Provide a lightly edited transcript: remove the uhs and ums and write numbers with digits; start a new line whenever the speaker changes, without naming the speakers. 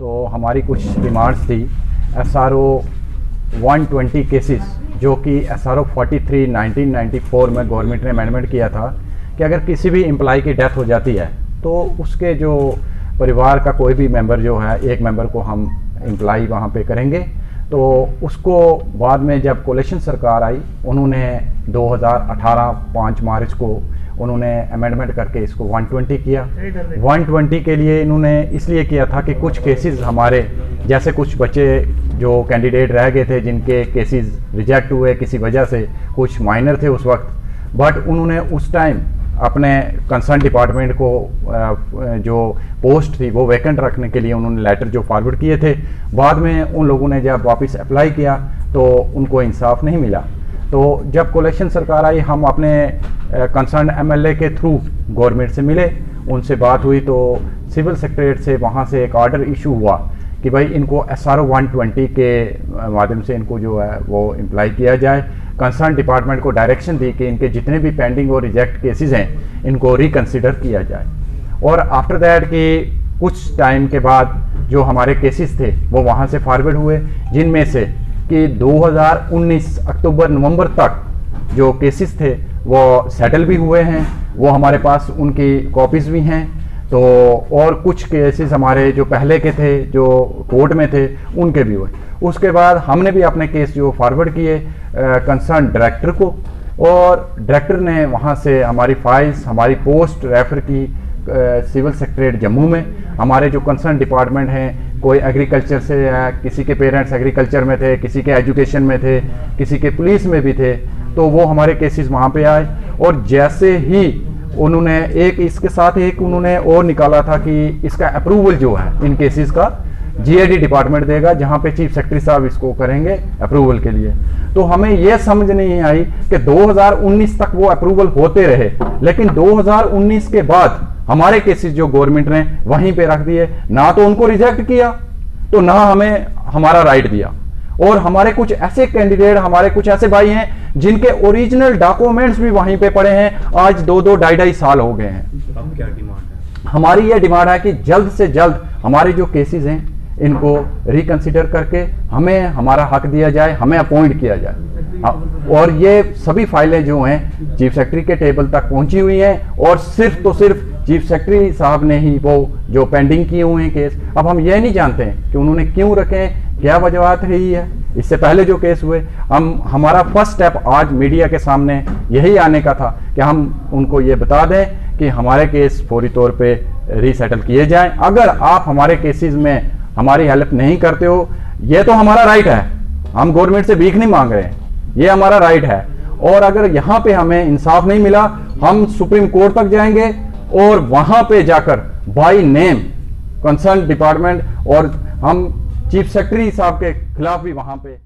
तो हमारी कुछ डिमांड्स थी। SRO 120 केसेस जो कि SRO 43 1994 में गवर्नमेंट ने अमेंडमेंट किया था कि अगर किसी भी एम्प्लॉय की डेथ हो जाती है तो उसके जो परिवार का कोई भी मेंबर जो है, एक मेंबर को हम एम्प्लॉय वहाँ पे करेंगे। तो उसको बाद में जब कोalition सरकार आई, उन्होंने 2018 5 मार्च को उन्होंने अमेंडमेंट करके इसको 120 किया। 120 के लिए इन्होंने इसलिए किया था कि कुछ केसेस हमारे जैसे कुछ बच्चे जो कैंडिडेट रह गए थे जिनके केसेस रिजेक्ट हुए किसी वजह से, कुछ माइनर थे उस वक्त, बट उन्होंने उस टाइम अपने कंसर्न डिपार्टमेंट को जो पोस्ट थी वो वैकेंट रखने के लिए उन्होंने लेटर जो फॉरवर्ड किए थे। बाद में उन लोगों ने जब वापस अप्लाई किया तो उनको इंसाफ नहीं मिला। तो जब कोalition सरकार आई, हम अपने कंसर्न MLA के थ्रू गवर्नमेंट से मिले, उनसे बात हुई तो सिविल सेक्रेटरीट से वहाँ से एक ऑर्डर इशू हुआ कि भाई इनको SRO 120 के माध्यम से इनको जो है वो एम्प्लॉय किया जाए। कंसर्न डिपार्टमेंट को डायरेक्शन दी कि इनके जितने भी पेंडिंग और रिजेक्ट केसेस हैं इनको रिकंसिडर किया जाए। और आफ्टर दैट कि कुछ टाइम के बाद जो हमारे केसेस थे वो वहाँ से फॉरवर्ड हुए, जिनमें से कि 2019 अक्टूबर नवंबर तक जो केसेस थे वो सेटल भी हुए हैं, वो हमारे पास उनकी कॉपीज़ भी हैं। तो और कुछ केसेस हमारे जो पहले के थे जो कोर्ट में थे उनके भी हुए। उसके बाद हमने भी अपने केस जो फॉरवर्ड किए कंसर्न डायरेक्टर को, और डायरेक्टर ने वहाँ से हमारी फाइल्स, हमारी पोस्ट रेफर की सिविल सेक्रेटरीट जम्मू में। हमारे जो कंसर्न डिपार्टमेंट हैं, कोई एग्रीकल्चर से है, किसी के पेरेंट्स एग्रीकल्चर में थे, किसी के एजुकेशन में थे, किसी के पुलिस में भी थे, तो वो हमारे केसेस वहाँ पे आए। और जैसे ही उन्होंने एक इसके साथ एक उन्होंने और निकाला था कि इसका अप्रूवल जो है इन केसेस का GID डिपार्टमेंट देगा, जहाँ पे चीफ सेक्रेटरी साहब इसको करेंगे अप्रूवल के लिए। तो हमें यह समझ नहीं आई कि 2019 तक वो अप्रूवल होते रहे, लेकिन 2019 के बाद हमारे केसेस जो गवर्नमेंट ने वहीं पे रख दिए, ना तो उनको रिजेक्ट किया तो ना हमें हमारा राइट दिया। और हमारे कुछ ऐसे कैंडिडेट, हमारे कुछ ऐसे भाई हैं जिनके ओरिजिनल डॉक्यूमेंट्स भी वहीं पे पड़े हैं, आज 2-2 साल हो गए हैं।
अब क्या डिमांड है?
हमारी ये डिमांड है कि जल्द से जल्द हमारे जो केसेस हैं इनको रिकंसिडर करके हमें हमारा हक दिया जाए, हमें अपॉइंट किया जाए। और ये सभी फाइलें जो हैं चीफ सेक्रेटरी के टेबल तक पहुंची हुई हैं, और सिर्फ तो सिर्फ चीफ सेक्रेटरी साहब ने ही वो जो पेंडिंग किए हुए हैं केस, अब हम ये नहीं जानते हैं कि उन्होंने क्यों रखे, क्या वजह रही है। इससे पहले जो केस हुए, हमारा फर्स्ट स्टेप आज मीडिया के सामने यही आने का था कि हम उनको ये बता दें कि हमारे केस फौरी तौर पे रीसेटल किए जाएं। अगर आप हमारे केसेस में हमारी हेल्प नहीं करते हो, ये तो हमारा राइट है, हम गवर्नमेंट से भीख नहीं मांग रहे हैं, ये हमारा राइट है। और अगर यहाँ पे हमें इंसाफ नहीं मिला, हम सुप्रीम कोर्ट तक जाएंगे और वहां पे जाकर बाय नेम कंसर्न डिपार्टमेंट और हम चीफ सेक्रेटरी साहब के खिलाफ भी वहां पे